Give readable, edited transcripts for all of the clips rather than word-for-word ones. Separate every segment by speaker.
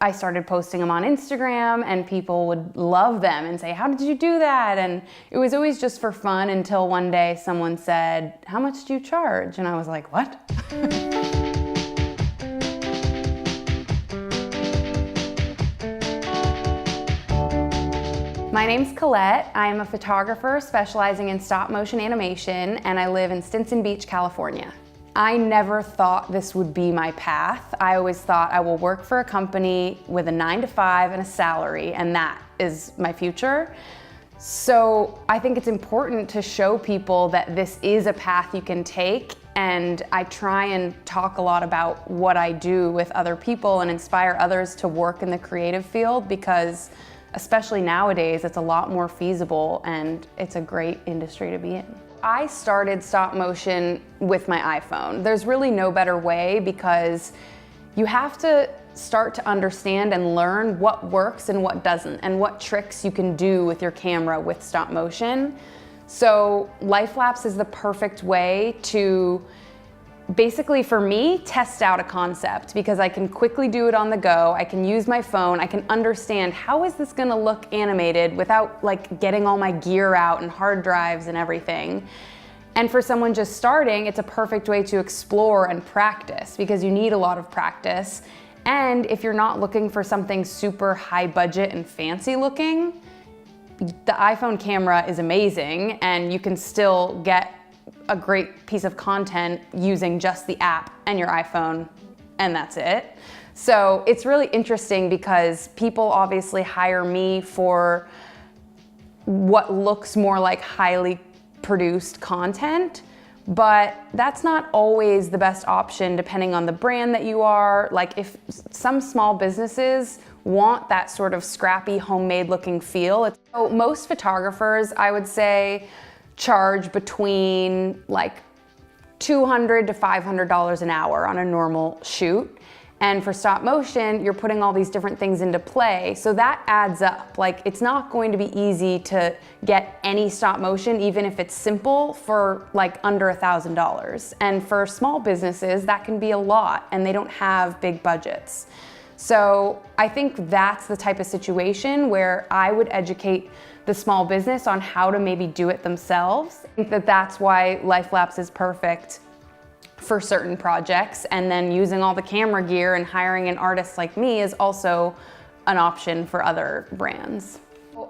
Speaker 1: I started posting them on Instagram and people would love them and say, how did you do that? And it was always just for fun until one day someone said, how much do you charge? And I was like, what? My name's Colette. I am a photographer specializing in stop motion animation, and I live in Stinson Beach, California. I never thought this would be my path. I always thought I will work for a company with a 9-to-5 and a salary, and that is my future. So I think it's important to show people that this is a path you can take, and I try and talk a lot about what I do with other people and inspire others to work in the creative field, because especially nowadays, it's a lot more feasible and it's a great industry to be in. I started stop motion with my iPhone. There's really no better way, because you have to start to understand and learn what works and what doesn't, and what tricks you can do with your camera with stop motion. So life lapse is the perfect way to, basically for me, test out a concept, because I can quickly do it on the go. I can use my phone. I can understand, how is this gonna look animated without like getting all my gear out and hard drives and everything. And for someone just starting, it's a perfect way to explore and practice, because you need a lot of practice. And if you're not looking for something super high budget and fancy looking, the iPhone camera is amazing, and you can still get a great piece of content using just the app and your iPhone, and that's it. So it's really interesting, because people obviously hire me for what looks more like highly produced content, but that's not always the best option depending on the brand that you are. Like, if some small businesses want that sort of scrappy, homemade looking feel. So most photographers, I would say, charge between like $200 to $500 an hour on a normal shoot. And for stop motion, you're putting all these different things into play, so that adds up. Like, it's not going to be easy to get any stop motion, even if it's simple, for like under $1,000. And for small businesses, that can be a lot, and they don't have big budgets. So I think that's the type of situation where I would educate the small business on how to maybe do it themselves. I think that that's why Life Lapse is perfect for certain projects, and then using all the camera gear and hiring an artist like me is also an option for other brands.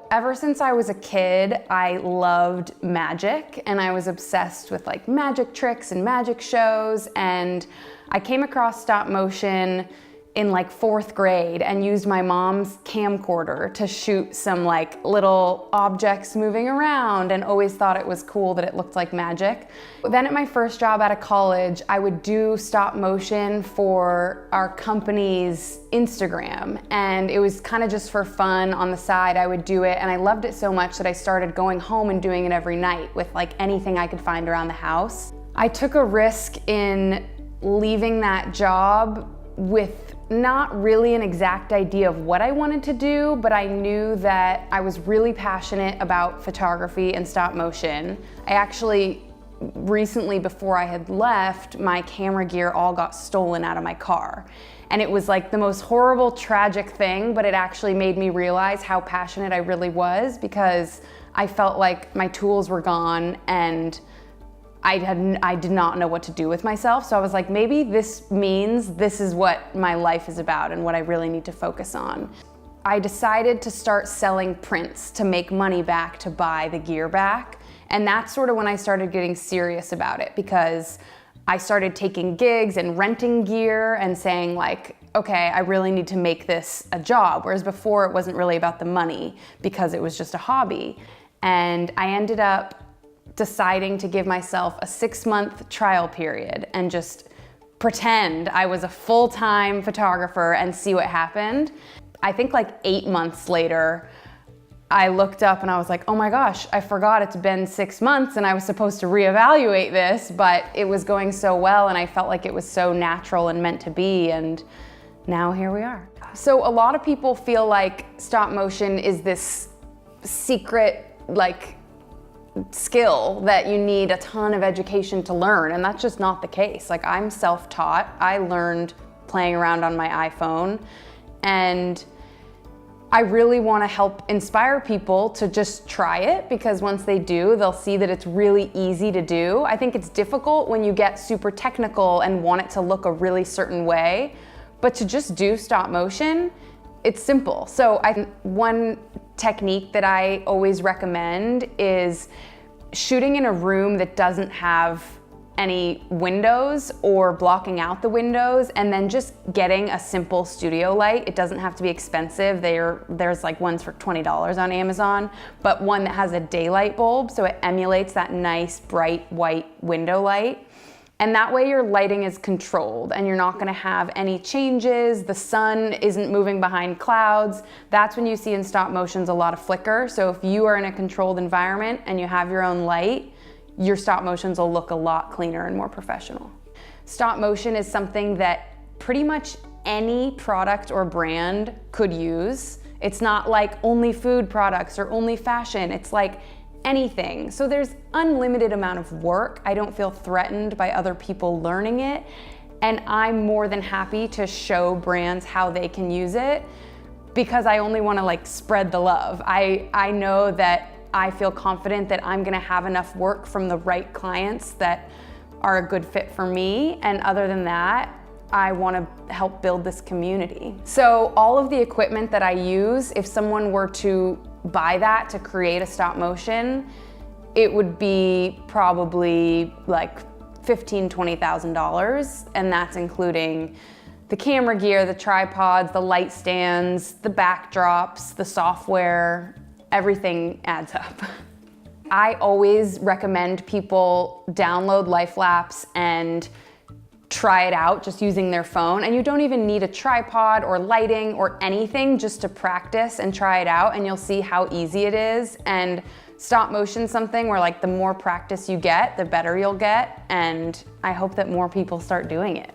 Speaker 1: Ever since I was a kid, I loved magic, and I was obsessed with like magic tricks and magic shows, and I came across stop motion in like 4th grade and used my mom's camcorder to shoot some like little objects moving around, and always thought it was cool that it looked like magic. Then at my first job out of college, I would do stop motion for our company's Instagram, and it was kind of just for fun on the side. I would do it, and I loved it so much that I started going home and doing it every night with like anything I could find around the house. I took a risk in leaving that job with not really an exact idea of what I wanted to do, but I knew that I was really passionate about photography and stop motion. I actually, recently before I had left, my camera gear all got stolen out of my car. And it was like the most horrible, tragic thing, but it actually made me realize how passionate I really was, because I felt like my tools were gone and I did not know what to do with myself. So I was like, maybe this means this is what my life is about and what I really need to focus on. I decided to start selling prints to make money back to buy the gear back. And that's sort of when I started getting serious about it, because I started taking gigs and renting gear and saying like, okay, I really need to make this a job. Whereas before it wasn't really about the money, because it was just a hobby. And I ended up deciding to give myself a 6-month trial period and just pretend I was a full-time photographer and see what happened. I think like 8 months later, I looked up and I was like, oh my gosh, I forgot it's been 6 months and I was supposed to reevaluate this, but it was going so well and I felt like it was so natural and meant to be, and now here we are. So a lot of people feel like stop motion is this secret like skill that you need a ton of education to learn, and that's just not the case. Like, I'm self-taught. I learned playing around on my iPhone, And I really want to help inspire people to just try it, because once they do, they'll see that it's really easy to do. I think it's difficult when you get super technical and want it to look a really certain way, but to just do stop motion, it's simple. So one technique that I always recommend is shooting in a room that doesn't have any windows or blocking out the windows, and then just getting a simple studio light. It doesn't have to be expensive. There's like ones for $20 on Amazon, but one that has a daylight bulb, so it emulates that nice bright white window light. And that way your lighting is controlled and you're not gonna have any changes. The sun isn't moving behind clouds. That's when you see in stop motions a lot of flicker. So if you are in a controlled environment and you have your own light, your stop motions will look a lot cleaner and more professional. Stop motion is something that pretty much any product or brand could use. It's not like only food products or only fashion. It's like anything. So there's unlimited amount of work. I don't feel threatened by other people learning it. And I'm more than happy to show brands how they can use it, because I only want to like spread the love. I know that I feel confident that I'm gonna have enough work from the right clients that are a good fit for me. And other than that, I wanna help build this community. So all of the equipment that I use, if someone were to buy that to create a stop motion, it would be probably like $15,000, $20,000. And that's including the camera gear, the tripods, the light stands, the backdrops, the software. Everything adds up. I always recommend people download LifeLapse and try it out just using their phone. And you don't even need a tripod or lighting or anything, just to practice and try it out, and you'll see how easy it is. And stop motion, something where like the more practice you get, the better you'll get. And I hope that more people start doing it.